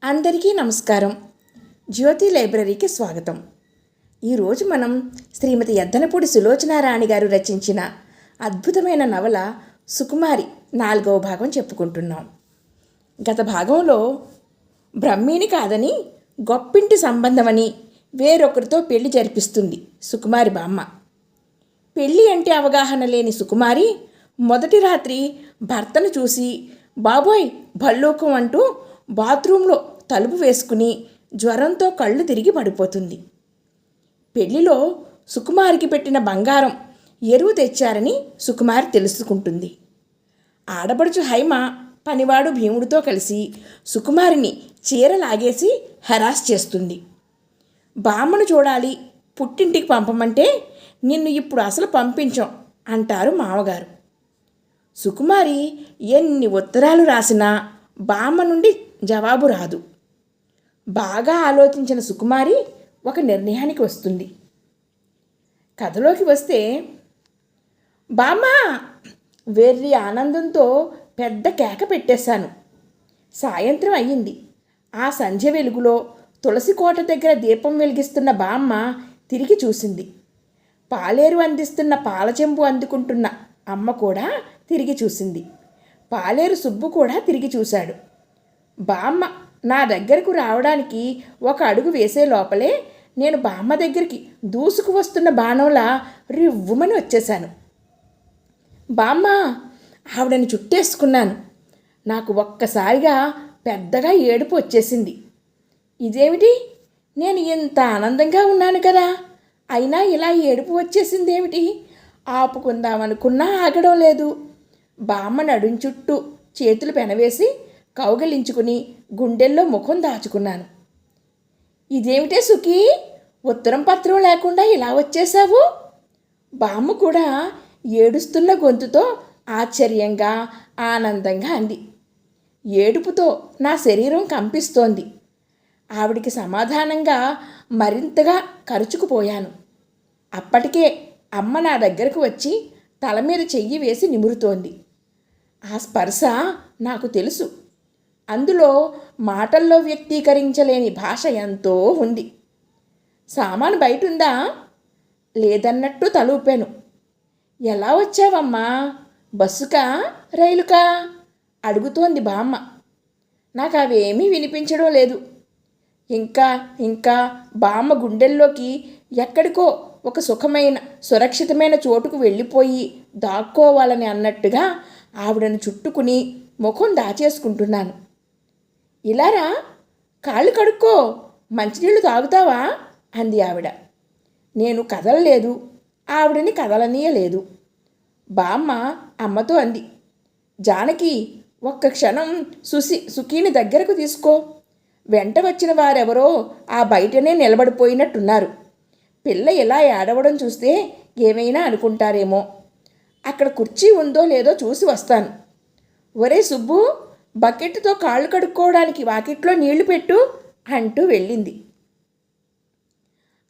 అందరికీ నమస్కారం. జ్యోతి లైబ్రరీకి స్వాగతం. ఈరోజు మనం శ్రీమతి ఎద్దనపూడి సులోచనారాణి గారు రచించిన అద్భుతమైన నవల సుకుమారి 4వ భాగం చెప్పుకుంటున్నాం. గత భాగంలో బ్రహ్మిణి కాదని గొప్పింటి సంబంధమని వేరొకరితో పెళ్లి జరిపిస్తుంది సుకుమారి బామ్మ. పెళ్ళి అంటే అవగాహన లేని సుకుమారి మొదటి రాత్రి భర్తను చూసి బాబోయ్ భల్లూకం అంటూ బాత్రూంలో తలుపు వేసుకుని జ్వరంతో కళ్ళు తిరిగి పడిపోతుంది. పెళ్లిలో సుకుమారికి పెట్టిన బంగారం ఎరువు తెచ్చారని సుకుమారి తెలుసుకుంటుంది. ఆడపడుచు హైమ పనివాడు భీముడితో కలిసి సుకుమారిని చీర లాగేసి హెరాస్ చేస్తుంది. బామ్మను చూడాలి, పుట్టింటికి పంపమంటే నిన్ను ఇప్పుడు అసలు పంపించాం అంటారు మామగారు. సుకుమారి ఎన్ని ఉత్తరాలు రాసినా బామ్మ నుండి జవాబు రాదు. బాగా ఆలోచించిన సుకుమారి ఒక నిర్ణయానికి వస్తుంది. కథలోకి వస్తే, బామ్మ వెర్రి ఆనందంతో పెద్ద కేక పెట్టేశాను. సాయంత్రం అయ్యింది. ఆ సంధ్య వెలుగులో తులసి కోట దగ్గర దీపం వెలిగిస్తున్న బామ్మ తిరిగి చూసింది. పాలేరు అందిస్తున్న పాల చెంబు అందుకుంటున్న అమ్మ కూడా తిరిగి చూసింది. పాలేరు సుబ్బు కూడా తిరిగి చూశాడు. బామ్మ నా దగ్గరకు రావడానికి ఒక అడుగు వేసే లోపలే నేను బామ్మ దగ్గరికి దూసుకు వస్తున్న బాణంలా రివ్వుమని వచ్చేశాను. బామ్మ ఆవిడని చుట్టేసుకున్నాను. నాకు ఒక్కసారిగా పెద్దగా ఏడుపు వచ్చేసింది. ఇదేమిటి, నేను ఎంత ఆనందంగా ఉన్నాను కదా, అయినా ఇలా ఏడుపు వచ్చేసిందేమిటి? ఆపుకుందామనుకున్నా ఆగడం లేదు. బామ్మ నడుం చుట్టూ చేతులు పెనవేసి కౌగలించుకుని గుండెల్లో ముఖం దాచుకున్నాను. ఇదేమిటే సుఖీ, ఉత్తరం పత్రం లేకుండా ఇలా వచ్చేశావు? బామ్మ కూడా ఏడుస్తున్న గొంతుతో ఆశ్చర్యంగా ఆనందంగా అంది. ఏడుపుతో నా శరీరం కంపిస్తోంది. ఆవిడికి సమాధానంగా మరింతగా కరుచుకుపోయాను. అప్పటికే అమ్మ నా దగ్గరకు వచ్చి తల మీద చెయ్యి వేసి నిమురుతోంది. ఆ స్పర్శ నాకు తెలుసు. అందులో మాటల్లో వ్యక్తీకరించలేని భాష ఎంతో ఉంది. సామాను బయటుందా? లేదన్నట్టు తలూపాను. ఎలా వచ్చావమ్మా? బస్సుకా రైలుకా అడుగుతోంది బామ్మ. నాకు అవేమీ వినిపించడం లేదు. ఇంకా బామ్మ గుండెల్లోకి ఎక్కడికో ఒక సుఖమైన సురక్షితమైన చోటుకు వెళ్ళిపోయి దాక్కోవాలని అన్నట్టుగా ఆవిడను చుట్టుకుని ముఖం దాచేసుకుంటున్నాను. ఇలారా, కాళ్ళు కడుక్కో, మంచినీళ్ళు తాగుతావా అంది ఆవిడ. నేను కదలలేదు, ఆవిడని కదలనీయలేదు. బామ్మ అమ్మతో అంది, జానకి ఒక్క క్షణం సుఖీని దగ్గరకు తీసుకో. వెంట వచ్చిన వారెవరో ఆ బయటనే నిలబడిపోయినట్టున్నారు. పిల్ల ఇలా ఏడవడం చూస్తే ఏమైనా అనుకుంటారేమో. అక్కడ కుర్చీ ఉందో లేదో చూసి వస్తాను. ఒరే సుబ్బు, బకెట్తో కాళ్ళు కడుక్కోవడానికి వాకిట్లో నీళ్లు పెట్టు అంటూ వెళ్ళింది.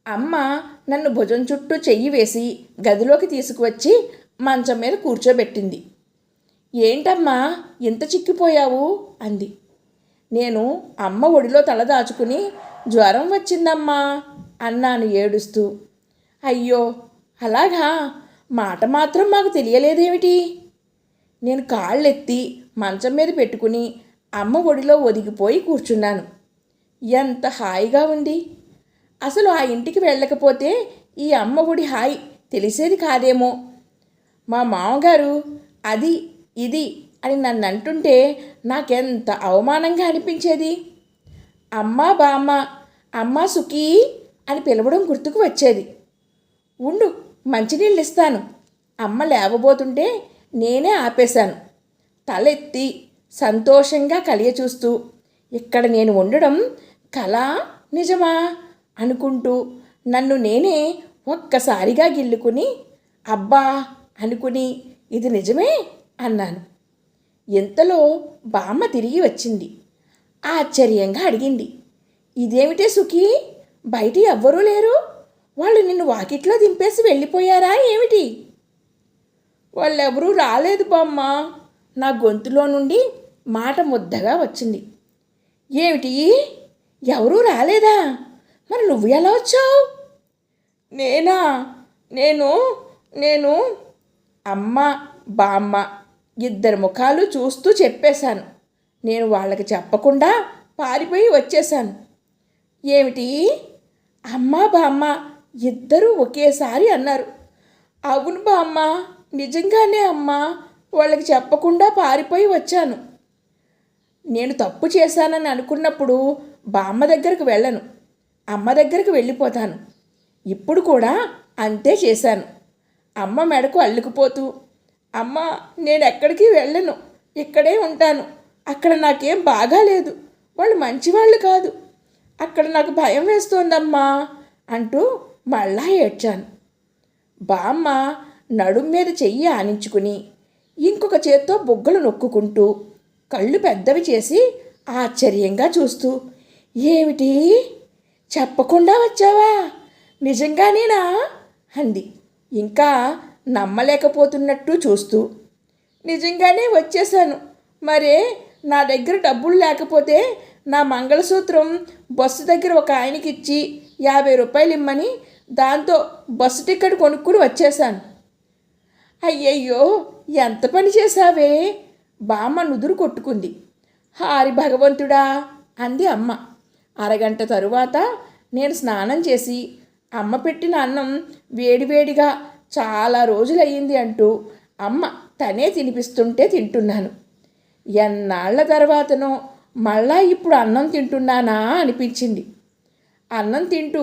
అమ్మ నన్ను భుజం చుట్టూ చెయ్యి వేసి గదిలోకి తీసుకువచ్చి మంచం మీద కూర్చోబెట్టింది. ఏంటమ్మా ఇంత చిక్కిపోయావు అంది. నేను అమ్మ ఒడిలో తల దాచుకుని జ్వరం వచ్చిందమ్మా అన్నాను ఏడుస్తూ. అయ్యో అలాగా, మాట మాత్రం మాకు తెలియలేదేమిటి? నేను కాళ్ళెత్తి మంచం మీద పెట్టుకుని అమ్మ ఒడిలో ఒదిగిపోయి కూర్చున్నాను. ఎంత హాయిగా ఉంది. అసలు ఆ ఇంటికి వెళ్ళకపోతే ఈ అమ్మ ఒడి హాయి తెలిసేది కాదేమో. మా మామగారు అది ఇది అని నన్ను అంటుంటే నాకెంత అవమానంగా అనిపించేది. అమ్మా బామ్మ, అమ్మా సుఖీ అని పిలవడం గుర్తుకు వచ్చేది. ఉండు, మంచినీళ్ళు ఇస్తాను. అమ్మ లేవబోతుంటే నేనే ఆపేశాను. తలెత్తి సంతోషంగా కలియ చూస్తూ ఇక్కడ నేను ఉండడం కళ నిజమా అనుకుంటూ నన్ను నేనే ఒక్కసారిగా గిల్లుకుని అబ్బా అనుకుని ఇది నిజమే అన్నాను. ఇంతలో బామ్మ తిరిగి వచ్చింది. ఆశ్చర్యంగా అడిగింది, ఇదేమిటే సుఖీ, బయట ఎవ్వరూ లేరు? వాళ్ళు నిన్ను వాకిట్లో దింపేసి వెళ్ళిపోయారా ఏమిటి? వాళ్ళెవరూ రాలేదు బామ్మ. నా గొంతులో నుండి మాట ముద్దగా వచ్చింది. ఏమిటి? ఎవరూ రాలేదా? మరి నువ్వు ఎలా వచ్చావు? నేనా? నేను నేను అమ్మ, బామ్మ ఇద్దరి ముఖాలు చూస్తూ చెప్పేశాను. నేను వాళ్ళకి చెప్పకుండా పారిపోయి వచ్చేశాను. ఏమిటి? అమ్మ, బామ్మ ఇద్దరూ ఒకేసారి అన్నారు. అవును బామ్మ, నిజంగానే అమ్మా, వాళ్ళకి చెప్పకుండా పారిపోయి వచ్చాను. నేను తప్పు చేశానని అనుకున్నప్పుడు బామ్మ దగ్గరకు వెళ్ళను, అమ్మ దగ్గరకు వెళ్ళిపోతాను. ఇప్పుడు కూడా అంతే చేశాను. అమ్మ మెడకు అల్లుకుపోతూ, అమ్మ నేను ఎక్కడికి వెళ్ళను, ఇక్కడే ఉంటాను, అక్కడ నాకేం బాగాలేదు, వాళ్ళు మంచివాళ్ళు కాదు, అక్కడ నాకు భయం వేస్తోందమ్మా అంటూ మళ్ళా ఏడ్చాను. బామ్మ నడుం మీద చెయ్యి ఆనించుకుని ఇంకొక చేత్తో బుగ్గలు నొక్కుంటూ కళ్ళు పెద్దవి చేసి ఆశ్చర్యంగా చూస్తూ, ఏమిటి? చెప్పకుండా వచ్చావా? నిజంగానేనా అంది ఇంకా నమ్మలేకపోతున్నట్టు చూస్తూ. నిజంగానే వచ్చేసాను. మరే నా దగ్గర డబ్బులు లేకపోతే నా మంగళసూత్రం బస్సు దగ్గర ఒక ఆయనకి ఇచ్చి 50 రూపాయలు ఇమ్మని దాంతో బస్సు టికెట్ కొనుక్కుని వచ్చేసాను. అయ్యయ్యో, ఎంత పని చేశావే? బామ్మ నుదురు కొట్టుకుంది. హారి భగవంతుడా అంది అమ్మ. అరగంట తరువాత నేను స్నానం చేసి అమ్మ పెట్టిన అన్నం వేడివేడిగా చాలా రోజులయ్యింది అంటూ అమ్మ తనే తినిపిస్తుంటే తింటున్నాను. ఎన్నాళ్ల తర్వాతనో మళ్ళా ఇప్పుడు అన్నం తింటున్నానా అనిపించింది. అన్నం తింటూ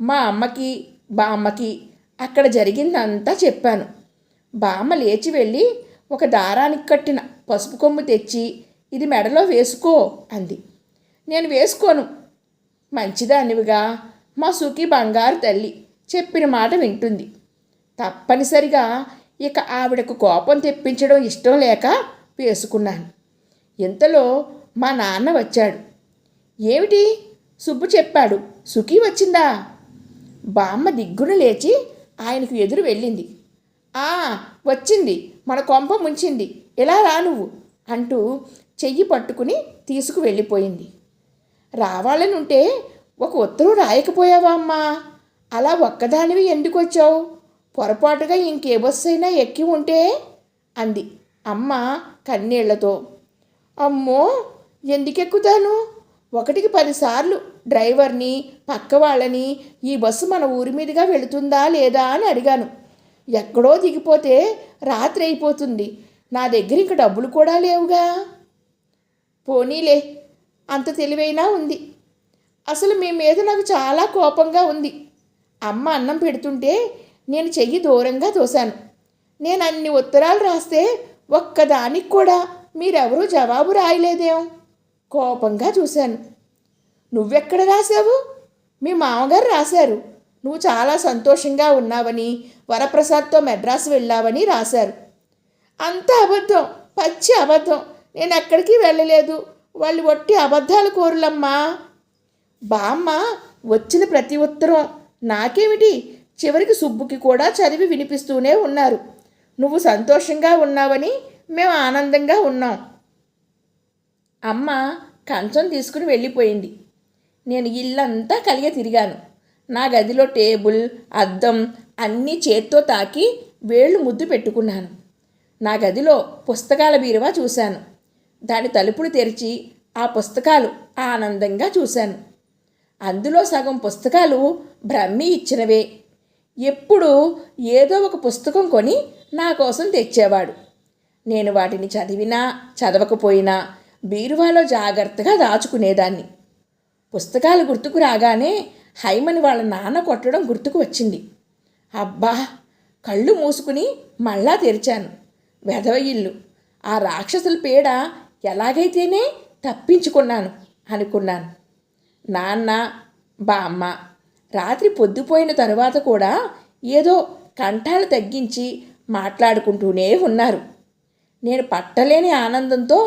మా అమ్మకి, బామ్మకి అక్కడ జరిగిందంతా చెప్పాను. బామ్మ లేచి వెళ్ళి ఒక దారానికి కట్టిన పసుపు కొమ్ము తెచ్చి, ఇది మెడలో వేసుకో అంది. నేను వేసుకోను. మంచిదానివిగా మా సుఖి బంగారు తల్లి చెప్పిన మాట వింటుంది. తప్పనిసరిగా ఇక ఆవిడకు కోపం తెప్పించడం ఇష్టం లేక వేసుకున్నాను. ఇంతలో మా నాన్న వచ్చాడు. ఏమిటి? సుబ్బు చెప్పాడు, సుఖీ వచ్చిందా? బామ్మ దిగ్గున లేచి ఆయనకు ఎదురు వెళ్ళింది. వచ్చింది, మన కొంప ముంచింది, ఎలా రా నువ్వు అంటూ చెయ్యి పట్టుకుని తీసుకు వెళ్ళిపోయింది. రావాలనుంటే ఒక ఉత్తరం రాయకపోయావా అమ్మా? అలా ఒక్కదానివి ఎందుకు వచ్చావు? పొరపాటుగా ఇంకే బస్సు అయినా ఎక్కి ఉంటే అంది అమ్మ కన్నీళ్లతో. అమ్మో, ఎందుకెక్కుతాను? 1కి 10 సార్లు డ్రైవర్ని, పక్క వాళ్ళని ఈ బస్సు మన ఊరి మీదుగా వెళుతుందా లేదా అని అడిగాను. ఎక్కడో దిగిపోతే రాత్రి అయిపోతుంది, నా దగ్గర ఇంక డబ్బులు కూడా లేవుగా. పోనీలే, అంత తెలివైనా ఉంది. అసలు మీ మీద నాకు చాలా కోపంగా ఉంది. అమ్మ అన్నం పెడుతుంటే నేను చెయ్యి దూరంగా తోశాను. నేను అన్ని ఉత్తరాలు రాస్తే ఒక్కదానికి కూడా మీరెవరూ జవాబు రాయలేదేం? కోపంగా చూశాను. నువ్వెక్కడ రాశావు? మీ మామగారు రాశారు. నువ్వు చాలా సంతోషంగా ఉన్నావని, వరప్రసాద్తో మెడ్రాస్ వెళ్ళావని రాశారు. అంత అబద్ధం, పచ్చి అబద్ధం. నేను ఎక్కడికి వెళ్ళలేదు. వాళ్ళు ఒట్టి అబద్ధాల కోరులమ్మా. బామ్మ వచ్చిన ప్రతి ఉత్తరం నాకేమిటి, చివరికి సుబ్బుకి కూడా చదివి వినిపిస్తూనే ఉన్నారు. నువ్వు సంతోషంగా ఉన్నావని మేము ఆనందంగా ఉన్నాం. అమ్మ కంచం తీసుకుని వెళ్ళిపోయింది. నేను ఇల్లంతా కలిగే తిరిగాను. నా గదిలో టేబుల్, అద్దం అన్నీ చేత్తో తాకి వేళ్ళు ముద్దు పెట్టుకున్నాను. నా గదిలో పుస్తకాల బీరువా చూశాను. దాని తలుపులు తెరిచి ఆ పుస్తకాలు ఆనందంగా చూశాను. అందులో సగం పుస్తకాలు బ్రహ్మి ఇచ్చినవే. ఎప్పుడూ ఏదో ఒక పుస్తకం కొని నా కోసం తెచ్చేవాడు. నేను వాటిని చదివినా చదవకపోయినా బీరువాలో జాగ్రత్తగా దాచుకునేదాన్ని. పుస్తకాలు గుర్తుకు రాగానే హైమని వాళ్ళ నాన్న కొట్టడం గుర్తుకు వచ్చింది. అబ్బా, కళ్ళు మూసుకుని మళ్ళా తెరిచాను. వెధవ ఇల్లు, ఆ రాక్షసుల పీడ ఎలాగైతేనే తప్పించుకున్నాను అనుకున్నాను. నాన్న, బామ్మ రాత్రి పొద్దుపోయిన తరువాత కూడా ఏదో కంఠాలు తగ్గించి మాట్లాడుకుంటూనే ఉన్నారు. నేను పట్టలేని ఆనందంతో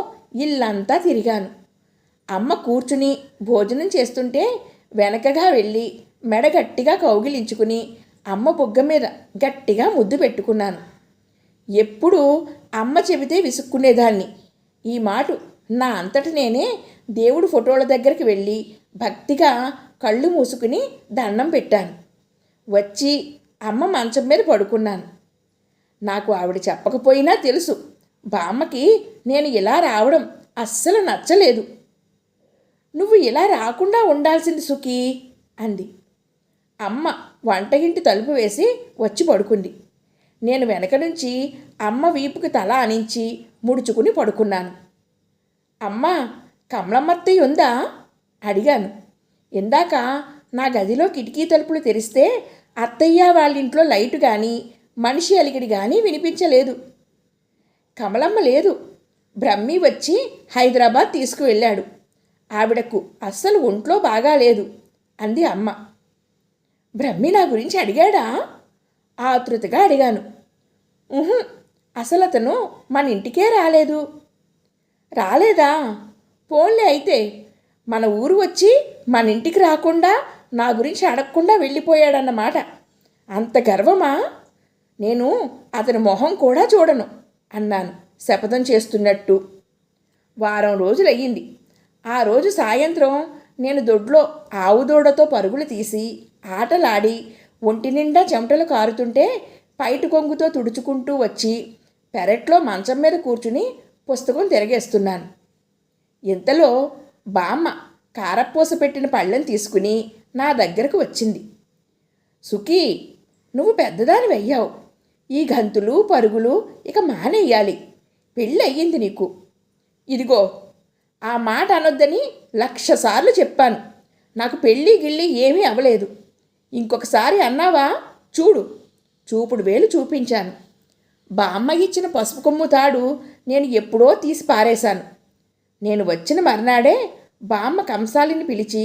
ఇల్లంతా తిరిగాను. అమ్మ కూర్చుని భోజనం చేస్తుంటే వెనకగా వెళ్ళి మెడ గట్టిగా కౌగిలించుకుని అమ్మ బుగ్గ మీద గట్టిగా ముద్దు పెట్టుకున్నాను. ఎప్పుడూ అమ్మ చెబితే విసుక్కునేదాన్ని. ఈ మాట నా అంతట నేనే దేవుడి ఫోటోల దగ్గరికి వెళ్ళి భక్తిగా కళ్ళు మూసుకుని దండం పెట్టాను. వచ్చి అమ్మ మంచం మీద పడుకున్నాను. నాకు ఆవిడ చెప్పకపోయినా తెలుసు, బామ్మకి నేను ఇలా రావడం అస్సలు నచ్చలేదు. నువ్వు ఇలా రాకుండా ఉండాల్సింది సుఖీ అంది. అమ్మ వంటగింటి తలుపు వేసి వచ్చి పడుకుంది. నేను వెనక నుంచి అమ్మ వీపుకి తల ఆనించి ముడుచుకుని పడుకున్నాను. అమ్మ, కమలమ్మత్తయ్య ఉందా అడిగాను. ఇందాక నా గదిలో కిటికీ తలుపులు తెరిస్తే అత్తయ్య వాళ్ళింట్లో లైటు కానీ మనిషి అలిగిడి కానీ వినిపించలేదు. కమలమ్మ లేదు, బ్రహ్మి వచ్చి హైదరాబాద్ తీసుకువెళ్ళాడు. ఆవిడకు అస్సలు ఒంట్లో బాగాలేదు అంది అమ్మ. బ్రహ్మి నా గురించి అడిగాడా? ఆతృతగా అడిగాను. అసలు అతను మన ఇంటికే రాలేదు. రాలేదా? పోన్లే అయితే, మన ఊరు వచ్చి మన ఇంటికి రాకుండా నా గురించి అడగకుండా వెళ్ళిపోయాడన్నమాట. అంత గర్వమా? నేను అతని మొహం కూడా చూడను అన్నాను శపథం చేస్తున్నట్టు. వారం రోజులయ్యింది. ఆ రోజు సాయంత్రం నేను దొడ్లో ఆవుదూడతో పరుగులు తీసి ఆటలాడి ఒంటి నిండా చెమటలు కారుతుంటే పైటి కొంగుతో తుడుచుకుంటూ వచ్చి పెరట్లో మంచం మీద కూర్చుని పుస్తకం తిరగేస్తున్నాను. ఇంతలో బామ్మ కారపూస పెట్టిన పళ్ళెం తీసుకుని నా దగ్గరకు వచ్చింది. సుఖీ, నువ్వు పెద్దదాని వెయ్యావు. ఈ గంతులు పరుగులు ఇక మానేయాలి. పెళ్ళి అయ్యింది నీకు. ఇదిగో, ఆ మాట అనొద్దని 1,00,000 సార్లు చెప్పాను. నాకు పెళ్ళి గిళ్ళి ఏమీ అవ్వలేదు. ఇంకొకసారి అన్నావా చూడు. చూపుడు వేలు చూపించాను. బామ్మ ఇచ్చిన పసుపు కొమ్ము తాడు నేను ఎప్పుడో తీసి పారేశాను. నేను వచ్చిన మర్నాడే బామ్మ కంసాలిని పిలిచి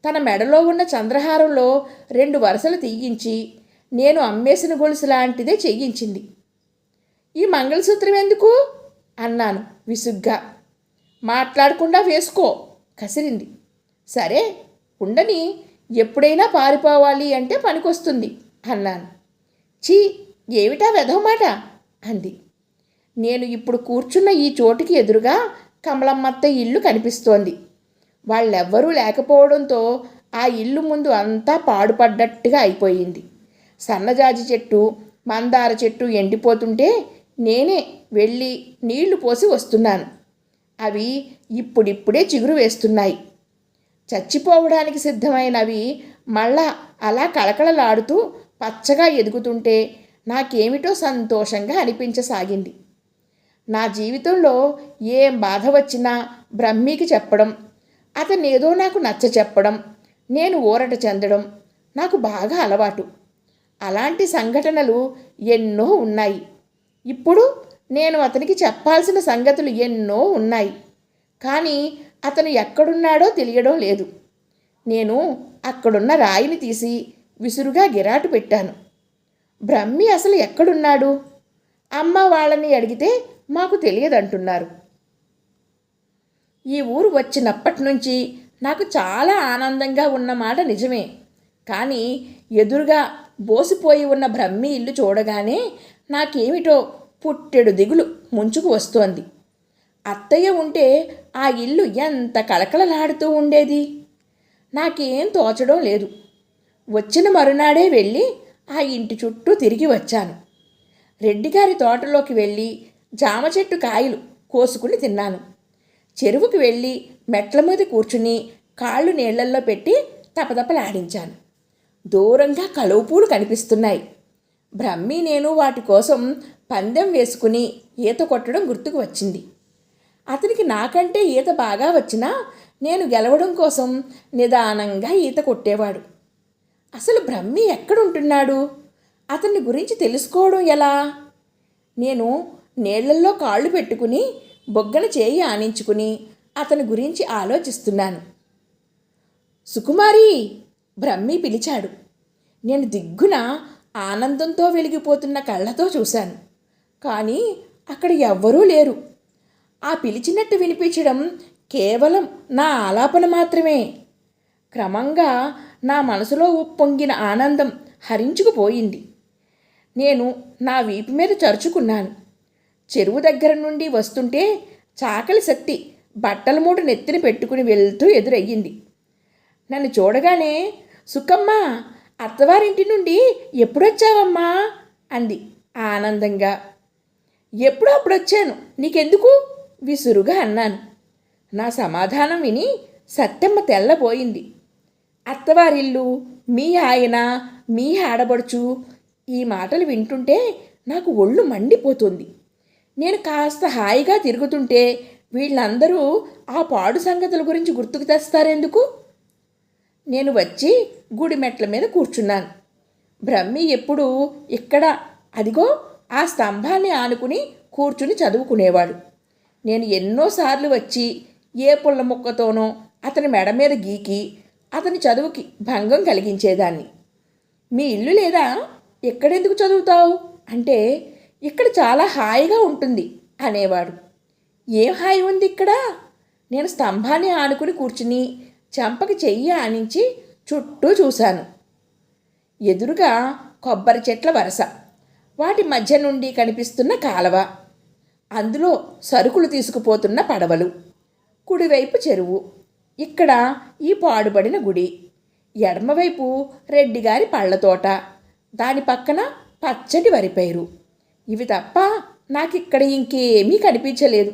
తన మెడలో ఉన్న చంద్రహారంలో 2 వరసలు తీయించి నేను అమ్మేసిన గొలుసు లాంటిదే చెయ్యించింది. ఈ మంగళసూత్రం ఎందుకు అన్నాను విసుగ్గా. మాట్లాడకుండా వేసుకో కసిరింది. సరే ఉండని, ఎప్పుడైనా పారిపోవాలి అంటే పనికొస్తుంది అన్నాను. చీ, ఏమిటా వెధవ మాట అంది. నేను ఇప్పుడు కూర్చున్న ఈ చోటుకి ఎదురుగా కమలమ్మత్త ఇల్లు కనిపిస్తోంది. వాళ్ళెవ్వరూ లేకపోవడంతో ఆ ఇల్లు ముందు అంతా పాడుపడ్డట్టుగా అయిపోయింది. సన్నజాజి చెట్టు, మందార చెట్టు ఎండిపోతుంటే నేనే వెళ్ళి నీళ్లు పోసి వస్తున్నాను. అవి ఇప్పుడిప్పుడే చిగురు వేస్తున్నాయి. చచ్చిపోవడానికి సిద్ధమైనవి మళ్ళా అలా కళకళలాడుతూ పచ్చగా ఎదుగుతుంటే నాకేమిటో సంతోషంగా అనిపించసాగింది. నా జీవితంలో ఏం బాధ వచ్చినా బ్రహ్మికి చెప్పడం, అతనేదో నాకు నచ్చ చెప్పడం, నేను ఊరట చెందడం నాకు బాగా అలవాటు. అలాంటి సంఘటనలు ఎన్నో ఉన్నాయి. ఇప్పుడు నేను అతనికి చెప్పాల్సిన సంగతులు ఎన్నో ఉన్నాయి. కానీ అతను ఎక్కడున్నాడో తెలియడం లేదు. నేను అక్కడున్న రాయిని తీసి విసురుగా గిరాటు పెట్టాను. బ్రహ్మి అసలు ఎక్కడున్నాడు? అమ్మ వాళ్ళని అడిగితే మాకు తెలియదంటున్నారు. ఈ ఊరు వచ్చినప్పటి నుంచి నాకు చాలా ఆనందంగా ఉన్నమాట నిజమే. కానీ ఎదురుగా బోసిపోయి ఉన్న బ్రహ్మి ఇల్లు చూడగానే నాకేమిటో పుట్టెడు దిగులు ముంచుకు వస్తోంది. అత్తయ్య ఉంటే ఆ ఇల్లు ఎంత కళకళలాడుతూ ఉండేది. నాకేం తోచడం లేదు. వచ్చిన మరునాడే వెళ్ళి ఆ ఇంటి చుట్టూ తిరిగి వచ్చాను. రెడ్డిగారి తోటలోకి వెళ్ళి జామ చెట్టు కాయలు కోసుకుని తిన్నాను. చెరువుకి వెళ్ళి మెట్ల మీద కూర్చుని కాళ్ళు నీళ్లల్లో పెట్టి తపతపలాడించాను. దూరంగా కలువ పూలు కనిపిస్తున్నాయి. బ్రహ్మి నేను వాటి కోసం పందెం వేసుకుని ఈత కొట్టడం గుర్తుకు వచ్చింది. అతనికి నాకంటే ఈత బాగా వచ్చినా నేను గెలవడం కోసం నిదానంగా ఈత కొట్టేవాడు. అసలు బ్రహ్మి ఎక్కడుంటున్నాడు? అతని గురించి తెలుసుకోవడం ఎలా? నేను నీళ్లల్లో కాళ్ళు పెట్టుకుని బొగ్గన చేయి ఆనించుకుని అతని గురించి ఆలోచిస్తున్నాను. సుకుమారి, బ్రహ్మి పిలిచాడు. నేను దిగ్గున ఆనందంతో వెలిగిపోతున్న కళ్ళతో చూశాను. కానీ అక్కడ ఎవ్వరూ లేరు. ఆ పిలిచినట్టు వినిపించడం కేవలం నా ఆలాపన మాత్రమే. క్రమంగా నా మనసులో ఉప్పొంగిన ఆనందం హరించుకుపోయింది. నేను నా వీపు మీద చరుచుకున్నాను. చెరువు దగ్గర నుండి వస్తుంటే చాకలి శక్తి బట్టల మూట నెత్తిన పెట్టుకుని వెళ్తూ ఎదురయ్యింది. నన్ను చూడగానే, సుఖమ్మ, అత్తవారింటి నుండి ఎప్పుడొచ్చావమ్మా అంది ఆనందంగా. ఎప్పుడో అప్పుడొచ్చాను, నీకెందుకు విసురుగా అన్నాను. నా సమాధానం విని సత్తెమ్మ తెల్లబోయింది. అత్తవారిల్లు, మీ ఆయన, మీ ఆడబడుచు, ఈ మాటలు వింటుంటే నాకు ఒళ్ళు మండిపోతుంది. నేను కాస్త హాయిగా తిరుగుతుంటే వీళ్ళందరూ ఆ పాడు సంగతుల గురించి గుర్తుకు తెస్తారెందుకు? నేను వచ్చి గుడి మెట్ల మీద కూర్చున్నాను. బ్రహ్మి ఎప్పుడు ఇక్కడ అదిగో ఆ స్తంభాన్ని ఆనుకుని కూర్చుని చదువుకునేవాడు. నేను ఎన్నోసార్లు వచ్చి ఏ పుల్ల ముక్కతోనో అతని మెడ మీద గీకి అతని చదువుకి భంగం కలిగించేదాన్ని. మీ ఇల్లు లేదా, ఎక్కడెందుకు చదువుతావు అంటే, ఇక్కడ చాలా హాయిగా ఉంటుంది అనేవాడు. ఏం హాయి ఉంది ఇక్కడ? నేను స్తంభాన్ని ఆనుకుని కూర్చుని చెంపకి చెయ్యి ఆనించి చుట్టూ చూశాను. ఎదురుగా కొబ్బరి చెట్ల వరస, వాటి మధ్య నుండి కనిపిస్తున్న కాలవ, అందులో సరుకులు తీసుకుపోతున్న పడవలు, కుడివైపు చెరువు, ఇక్కడ ఈ పాడుబడిన గుడి, ఎడమవైపు రెడ్డిగారి పళ్ళతోట, దాని పక్కన పచ్చటి వరిపైరు. ఇవి తప్ప నాకిక్కడ ఇంకేమీ కనిపించలేదు.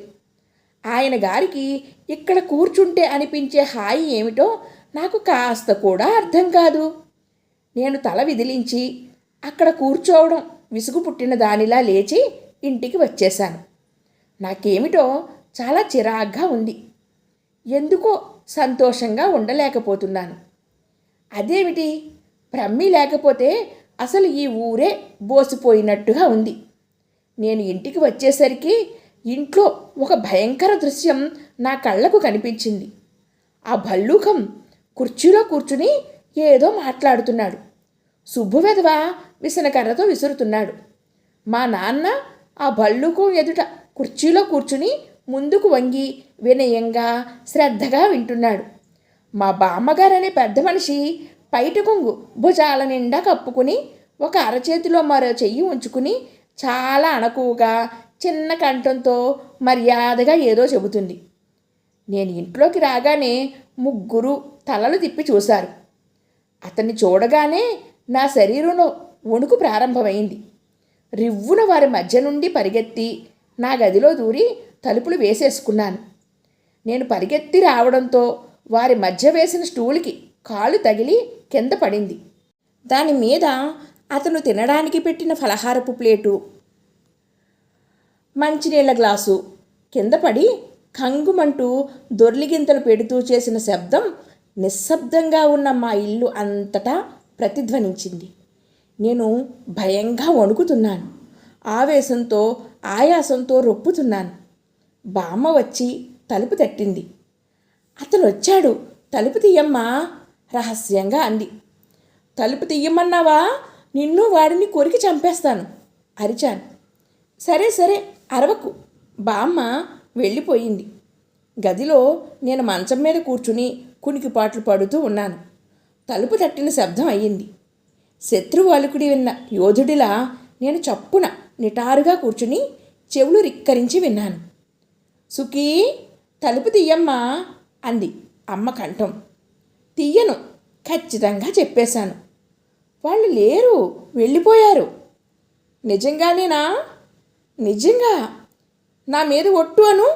ఆయన గారికి ఇక్కడ కూర్చుంటే అనిపించే హాయి ఏమిటో నాకు కాస్త కూడా అర్థం కాదు. నేను తల విదిలించి అక్కడ కూర్చోవడం విసుగు పుట్టిన దానిలా లేచి ఇంటికి వచ్చేశాను. నాకేమిటో చాలా చిరాగ్గా ఉంది. ఎందుకో సంతోషంగా ఉండలేకపోతున్నాను. అదేమిటి, బ్రహ్మి లేకపోతే అసలు ఈ ఊరే బోసిపోయినట్టుగా ఉంది. నేను ఇంటికి వచ్చేసరికి ఇంట్లో ఒక భయంకర దృశ్యం నా కళ్ళకు కనిపించింది. ఆ భల్లూకం కుర్చీలో కూర్చుని ఏదో మాట్లాడుతున్నాడు. సుబ్బువెధవ విసనకర్రతో విసురుతున్నాడు. మా నాన్న ఆ భల్లూకం ఎదుట కుర్చీలో కూర్చుని ముందుకు వంగి వినయంగా శ్రద్ధగా వింటున్నాడు. మా బామ్మగారనే పెద్ద మనిషి పైట కొంగు భుజాల నిండా కప్పుకుని ఒక అరచేతిలో మరో చెయ్యి ఉంచుకుని చాలా అణకువగా చిన్న కంఠంతో మర్యాదగా ఏదో చెబుతుంది. నేను ఇంట్లోకి రాగానే ముగ్గురు తలలు తిప్పి చూశారు. అతన్ని చూడగానే నా శరీరంలో వణుకు ప్రారంభమైంది. రివ్వున వారి మధ్య నుండి పరిగెత్తి నా గదిలో దూరి తలుపులు వేసేసుకున్నాను. నేను పరిగెత్తి రావడంతో వారి మధ్య వేసిన స్టూల్కి కాలు తగిలి కింద పడింది. దాని మీద అతను తినడానికి పెట్టిన ఫలహారపు ప్లేటు, మంచినీళ్ళ గ్లాసు కింద పడి కంగుమంటూ దొర్లిగింతలు పెడుతూ చేసిన శబ్దం నిశ్శబ్దంగా ఉన్న మా ఇల్లు అంతటా ప్రతిధ్వనించింది. నేను భయంగా వణుకుతున్నాను. ఆవేశంతో ఆయాసంతో రొప్పుతున్నాను. బామ్మ వచ్చి తలుపు తట్టింది. అతను వచ్చాడు, తలుపు తీయమ్మా రహస్యంగా అంది. తలుపు తీయమన్నావా, నిన్ను వాడిని కొరికి చంపేస్తాను అరిచాను. సరే సరే అరవకు. బామ్మ వెళ్ళిపోయింది. గదిలో నేను మంచం మీద కూర్చుని కునికిపాట్లు పడుతూ ఉన్నాను. తలుపు తట్టిన శబ్దం అయ్యింది. శత్రువు అలుకుడి విన్న యోధుడిలా నేను చప్పున నిటారుగా కూర్చుని చెవులు రిక్కరించి విన్నాను. సుఖీ, తలుపు తీయమ్మా అంది అమ్మ కంఠం. తీయను ఖచ్చితంగా చెప్పేశాను. వాళ్ళు లేరు, వెళ్ళిపోయారు. నిజంగానేనా? నిజంగా. నా మీద ఒట్టు అను.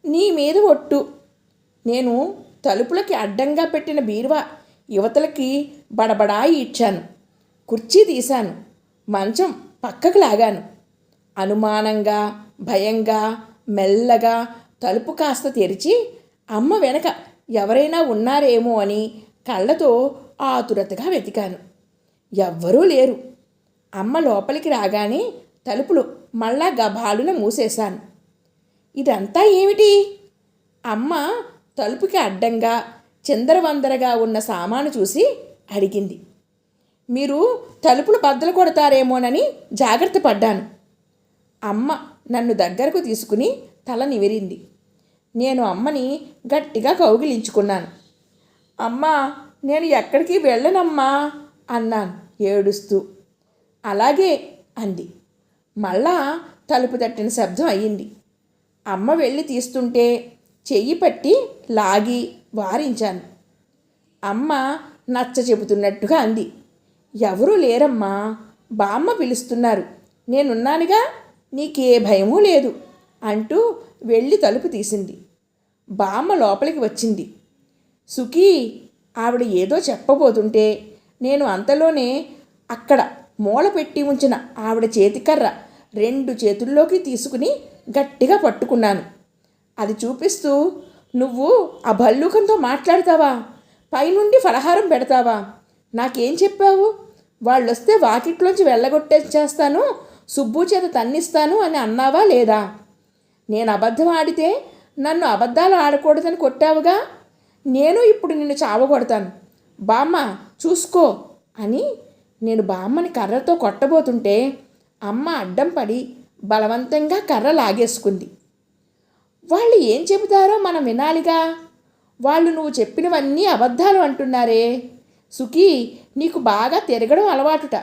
నీ మీద ఒట్టు. నేను తలుపులకి అడ్డంగా పెట్టిన బీరువా యువతలకి బడబడా ఈడ్చాను. కుర్చీ తీశాను. మంచం పక్కకు లాగాను. అనుమానంగా భయంగా మెల్లగా తలుపు కాస్త తెరిచి అమ్మ వెనక ఎవరైనా ఉన్నారేమో అని కళ్ళతో ఆతురతగా వెతికాను. ఎవ్వరూ లేరు. అమ్మ లోపలికి రాగానే తలుపులు మళ్ళా గభాలున మూసేశాను. ఇదంతా ఏమిటి? అమ్మ తలుపుకి అడ్డంగా చిందరవందరగా ఉన్న సామాను చూసి అడిగింది. మీరు తలుపులు బద్దలు కొడతారేమోనని జాగ్రత్త పడ్డాను. అమ్మ నన్ను దగ్గరకు తీసుకుని తల నిమిరింది. నేను అమ్మని గట్టిగా కౌగిలించుకున్నాను. అమ్మా, నేను ఎక్కడికి వెళ్ళనమ్మా అన్నాను ఏడుస్తూ. అలాగే అంది. మళ్ళా తలుపు తట్టిన శబ్దం అయ్యింది. అమ్మ వెళ్ళి తీస్తుంటే చెయ్యి పట్టి లాగి వారించాను. అమ్మ నచ్చ చెబుతున్నట్టుగా అంది. ఎవరూ లేరమ్మా, బామ్మ పిలుస్తున్నారు, నేనున్నానుగా, నీకే భయమూ లేదు అంటూ వెళ్ళి తలుపు తీసింది. బామ్మ లోపలికి వచ్చింది. సుఖీ, ఆవిడ ఏదో చెప్పబోతుంటే నేను అంతలోనే అక్కడ మూల పెట్టి ఉంచిన ఆవిడ చేతికర్ర 2 చేతుల్లోకి తీసుకుని గట్టిగా పట్టుకున్నాను. అది చూపిస్తూ, నువ్వు ఆ భల్లూకంతో మాట్లాడతావా, పైనుండి ఫలహారం పెడతావా, నాకేం చెప్పావు, వాళ్ళొస్తే వాకిట్లోంచి వెళ్ళగొట్టేచేస్తాను, సుబ్బు చేత తన్నిస్తాను అని అన్నావా లేదా? నేను అబద్ధం ఆడితే నన్ను అబద్ధాలు ఆడకూడదని కొట్టావుగా, నేను ఇప్పుడు నిన్ను చావగొడతాను, బామ్మ చూసుకో అని నేను బామ్మని కర్రతో కొట్టబోతుంటే అమ్మ అడ్డం పడి బలవంతంగా కర్ర లాగేసుకుంది. వాళ్ళు ఏం చెబుతారో మనం వినాలిగా, వాళ్ళు నువ్వు చెప్పినవన్నీ అబద్ధాలు అంటున్నారే. సుఖీ, నీకు బాగా తిరగడం అలవాటుట,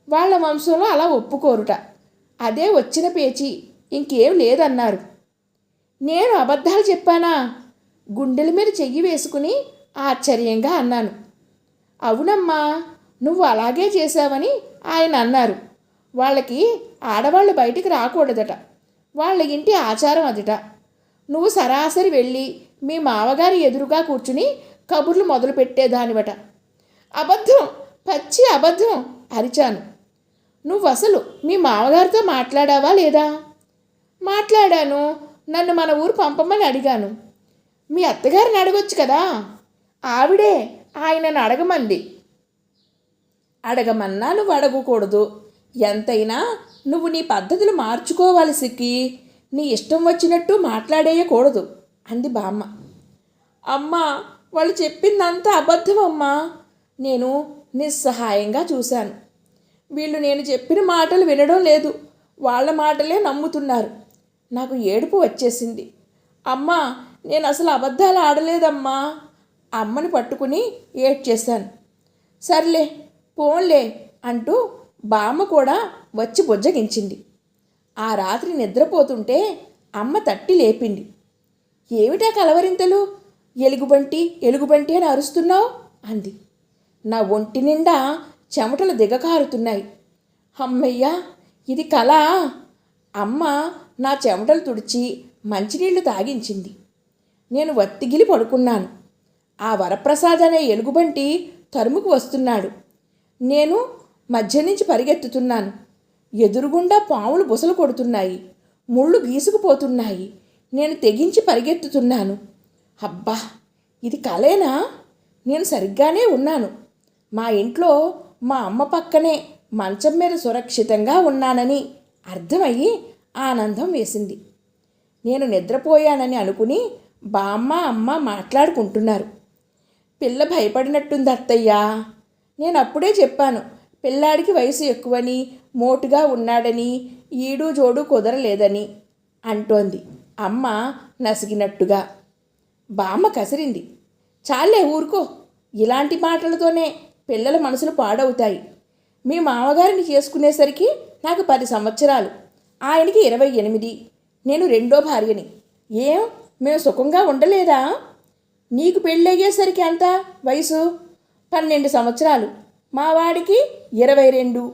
వాళ్ళ వంశంలో అలా ఒప్పుకోరుట, అదే వచ్చిన పేచి, ఇంకేం లేదన్నారు. నేను అబద్ధాలు చెప్పానా? గుండెల మీద చెయ్యి వేసుకుని ఆశ్చర్యంగా అన్నాను. అవునమ్మా, నువ్వు అలాగే చేశావని ఆయన అన్నారు. వాళ్ళకి ఆడవాళ్ళు బయటికి రాకూడదట, వాళ్ళ ఇంటి ఆచారం అదిట. నువ్వు సరాసరి వెళ్ళి మీ మామగారి ఎదురుగా కూర్చుని కబుర్లు మొదలు పెట్టేదానివట. అబద్ధం, పచ్చి అబద్ధం అరిచాను. నువ్వు అసలు మీ మామగారితో మాట్లాడావా లేదా? మాట్లాడాను, నన్ను మన ఊరు పంపమని అడిగాను. మీ అత్తగారిని అడగొచ్చు కదా, ఆవిడే ఆయనను అడగమంది. అడగమన్నా నువ్వు అడగకూడదు, ఎంతైనా నువ్వు నీ పద్ధతులు మార్చుకోవాల్సికి, నీ ఇష్టం వచ్చినట్టు మాట్లాడేయకూడదు అంది బామ్మ. అమ్మా, వాళ్ళు చెప్పిందంతా అబద్ధం అమ్మా. నేను నిస్సహాయంగా చూశాను. వీళ్ళు నేను చెప్పిన మాటలు వినడం లేదు, వాళ్ళ మాటలే నమ్ముతున్నారు. నాకు ఏడుపు వచ్చేసింది. అమ్మా, నేను అసలు అబద్ధాలు ఆడలేదమ్మా. అమ్మని పట్టుకుని ఏడ్చేశాను. సర్లే పోన్లే అంటూ బామ్మ కూడా వచ్చి బుజ్జగించింది. ఆ రాత్రి నిద్రపోతుంటే అమ్మ తట్టి లేపింది. ఏమిటా కలవరింతలు, ఎలుగుబంటి ఎలుగుబంటి అని అరుస్తున్నావు అంది. నా ఒంటి నిండా చెమటలు దిగకారుతున్నాయి. అమ్మయ్యా, ఇది కళ. అమ్మ నా చెమటలు తుడిచి మంచినీళ్లు తాగించింది. నేను వత్తిగిలి పడుకున్నాను. ఆ వరప్రసాద్ అనే ఎలుగుబంటి తరుముకు వస్తున్నాడు. నేను మధ్య నుంచి పరిగెత్తుతున్నాను. ఎదురుగుండా పాములు బుసలు కొడుతున్నాయి, ముళ్ళు గీసుకుపోతున్నాయి. నేను తెగించి పరిగెత్తుతున్నాను. అబ్బా, ఇది కలేనా? నేను సరిగ్గానే ఉన్నాను. మా ఇంట్లో మా అమ్మ పక్కనే మంచం మీద సురక్షితంగా ఉన్నానని అర్థమయ్యి ఆనందం వేసింది. నేను నిద్రపోయానని అనుకుని బామ్మ అమ్మ మాట్లాడుకుంటున్నారు. పిల్ల భయపడినట్టుంది అత్తయ్యా. నేను అప్పుడే చెప్పాను, పిల్లాడికి వయసు ఎక్కువని, మోటుగా ఉన్నాడని, ఈడు జోడు కుదరలేదని అంటోంది అమ్మ నసిగినట్టుగా. బామ్మ కసిరింది. చాలే ఊరుకో, ఇలాంటి మాటలతోనే పిల్లల మనసులు పాడవుతాయి. మీ మామగారిని చేసుకునేసరికి నాకు 10 సంవత్సరాలు, ఆయనకి 28. నేను రెండో భార్యని. ఏం, మేము సుఖంగా ఉండలేదా? నీకు పెళ్ళయ్యేసరికి అంత వయసు 12 సంవత్సరాలు, మా వాడికి 22.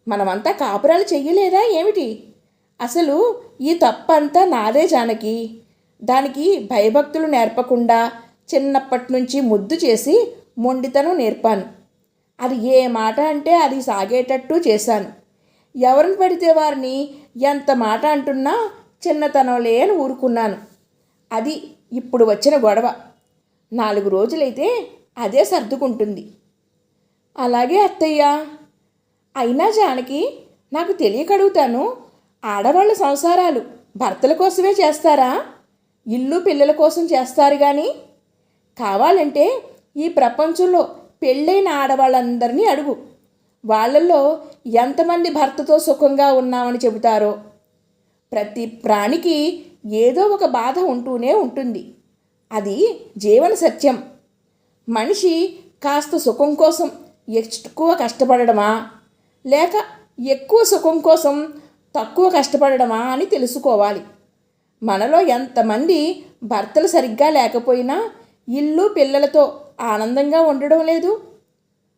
మనమంతా కాపురాలు చెయ్యలేదా ఏమిటి? అసలు ఈ తప్పంతా నాదే జానకి. దానికి భయభక్తులు నేర్పకుండా చిన్నప్పటి నుంచి ముద్దు చేసి మొండితనం నేర్పాను. అది ఏ మాట అంటే అది సాగేటట్టు చేశాను. ఎవరిని పడితే వారిని ఎంత మాట అంటున్నా చిన్నతనంలే అని ఊరుకున్నాను. అది ఇప్పుడు వచ్చిన గొడవ. 4 రోజులైతే అదే సర్దుకుంటుంది. అలాగే అత్తయ్య. అయినా జానకి, నాకు తెలియకడుగుతాను, ఆడవాళ్ళ సంసారాలు భర్తల కోసమే చేస్తారా? ఇల్లు పిల్లల కోసం చేస్తారు కానీ? కావాలంటే ఈ ప్రపంచంలో పెళ్ళైన ఆడవాళ్ళందరినీ అడుగు, వాళ్ళల్లో ఎంతమంది భర్తతో సుఖంగా ఉన్నామని చెబుతారో. ప్రతి ప్రాణికి ఏదో ఒక బాధ ఉంటూనే ఉంటుంది, అది జీవన సత్యం. మనిషి కాస్త సుఖం కోసం ఎక్కువ కష్టపడడమా, లేక ఎక్కువ సుఖం కోసం తక్కువ కష్టపడడమా అని తెలుసుకోవాలి. మనలో ఎంతమంది భర్తలు సరిగ్గా లేకపోయినా ఇల్లు పిల్లలతో ఆనందంగా ఉండడం లేదు?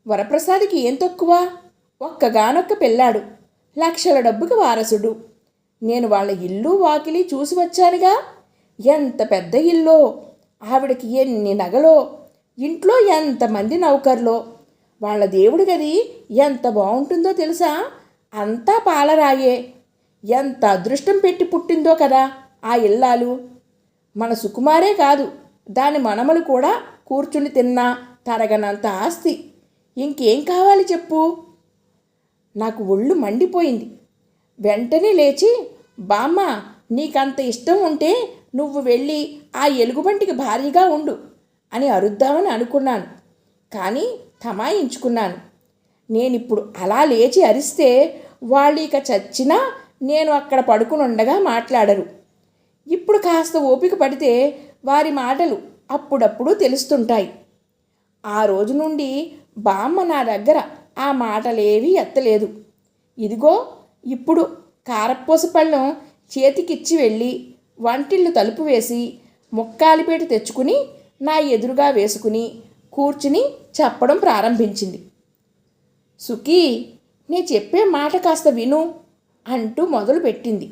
వరప్రసాద్కి ఏం తక్కువ? ఒక్కగానొక్క పిల్లాడు, లక్షల డబ్బుకి వారసుడు. నేను వాళ్ళ ఇల్లు వాకిలి చూసి వచ్చానుగా. ఎంత పెద్ద ఇల్లో, ఆవిడకి ఎన్ని నగలో, ఇంట్లో ఎంతమంది నౌకర్లో, వాళ్ళ దేవుడి గది ఎంత బాగుంటుందో తెలుసా? అంతా పాలరాయే. ఎంత అదృష్టం పెట్టి పుట్టిందో కదా ఆ ఇల్లాలు. మన సుకుమారే కాదు, దాని మనమలు కూడా కూర్చుని తిన్నా తరగనంత ఆస్తి. ఇంకేం కావాలి చెప్పు? నాకు ఒళ్ళు మండిపోయింది. వెంటనే లేచి, బామ్మ, నీకంత ఇష్టం ఉంటే నువ్వు వెళ్ళి ఆ ఎలుగుబంటికి భారీగా ఉండు అని అరుద్దామని అనుకున్నాను. కానీ తమాయించుకున్నాను. నేనిప్పుడు అలా లేచి అరిస్తే వాళ్ళు ఇక చచ్చినా నేను అక్కడ పడుకుని ఉండగా మాట్లాడరు. ఇప్పుడు కాస్త ఓపిక పడితే వారి మాటలు అప్పుడప్పుడు తెలుస్తుంటాయి. ఆ రోజు నుండి బామ్మ నా దగ్గర ఆ మాటలేవీ ఎత్తలేదు. ఇదిగో ఇప్పుడు కారప్పూస పళ్ళం చేతికిచ్చి వెళ్ళి వంటిల్లు తలుపు వేసి ముక్కాలిపేట తెచ్చుకుని నా ఎదురుగా వేసుకుని కూర్చుని చెప్పడం ప్రారంభించింది. సుఖీ, నే చెప్పే మాట కాస్త విను అంటూ మొదలుపెట్టింది.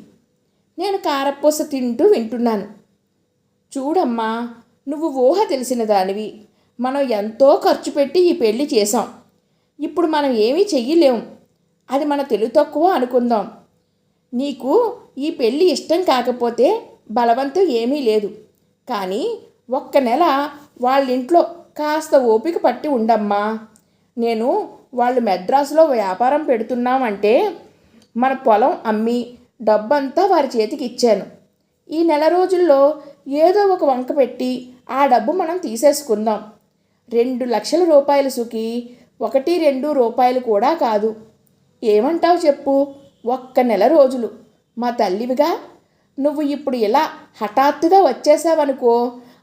నేను కారప్పూస తింటూ వింటున్నాను. చూడమ్మా, నువ్వు ఊహ తెలిసిన దానివి. మనం ఎంతో ఖర్చు పెట్టి ఈ పెళ్లి చేశాం. ఇప్పుడు మనం ఏమీ చెయ్యలేం. అది మన తెలివి తక్కువ అనుకుందాం. నీకు ఈ పెళ్ళి ఇష్టం కాకపోతే బలవంతం ఏమీ లేదు. కానీ ఒక్క నెల వాళ్ళింట్లో కాస్త ఓపిక పట్టి ఉండమ్మా. నేను వాళ్ళు మెడ్రాసులో వ్యాపారం పెడుతున్నామంటే మన పొలం అమ్మి డబ్బంతా వారి చేతికి ఇచ్చాను. ఈ నెల రోజుల్లో ఏదో ఒక వంక పెట్టి ఆ డబ్బు మనం తీసేసుకుందాం. 2 లక్షల రూపాయలు సుఖీ, 1-2 రూపాయలు కూడా కాదు. ఏమంటావు చెప్పు? ఒక్క నెల రోజులు మా తల్లివిగా. నువ్వు ఇప్పుడు ఇలా హఠాత్తుగా వచ్చేసావనుకో,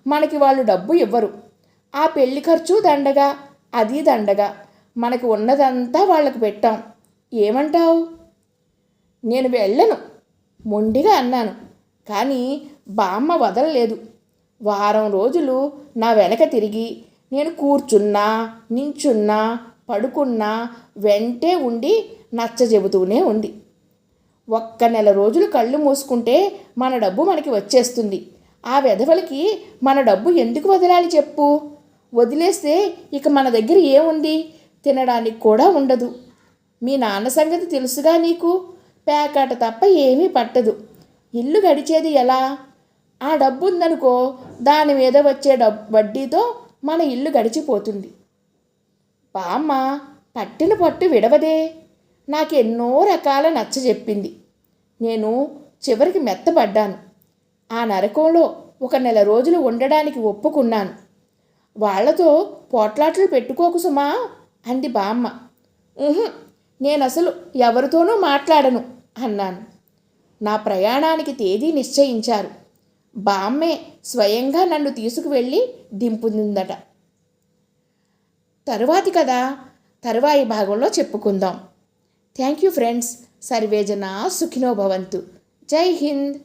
మనకి వాళ్ళు డబ్బు ఇవ్వరు. ఆ పెళ్లి ఖర్చు దండగా, అది దండగా. మనకు ఉన్నదంతా వాళ్ళకు పెట్టాం. ఏమంటావు? నేను వెళ్ళను మొండిగా అన్నాను. కానీ బామ్మ వదలలేదు. వారం రోజులు నా వెనక తిరిగి నేను కూర్చున్నా, నించున్నా, పడుకున్నా వెంటే ఉండి నచ్చజెబుతూనే ఉంది. ఒక్క నెల రోజులు కళ్ళు మూసుకుంటే మన డబ్బు మనకి వచ్చేస్తుంది. ఆ వెధవలకి మన డబ్బు ఎందుకు వదలాలి చెప్పు? వదిలేస్తే ఇక మన దగ్గర ఏముంది? తినడానికి కూడా ఉండదు. మీ నాన్న సంగతి తెలుసుగా నీకు. పేకాట తప్ప ఏమీ పట్టదు. ఇల్లు గడిచేది ఎలా? ఆ డబ్బు ఉందనుకో, దాని మీద వచ్చే వడ్డీతో మన ఇల్లు గడిచిపోతుంది. బామ్మ పట్టిన పట్టు విడవదే. నాకెన్నో రకాల నచ్చజెప్పింది. నేను చివరికి మెత్తపడ్డాను. ఆ నరకంలో 1 నెల రోజులు ఉండడానికి ఒప్పుకున్నాను. వాళ్లతో పోట్లాట్లు పెట్టుకోకు సుమా అంది బామ్మ. నేనసలు ఎవరితోనూ మాట్లాడను అన్నాను. నా ప్రయాణానికి తేదీ నిశ్చయించారు. బామ్మే స్వయంగా నన్ను తీసుకువెళ్ళి దింపుతుందట. తరువాతి కథ తరువాయి భాగంలో చెప్పుకుందాం. Thank you friends. సర్వేజన సుఖినో భవంతు. జై హింద్.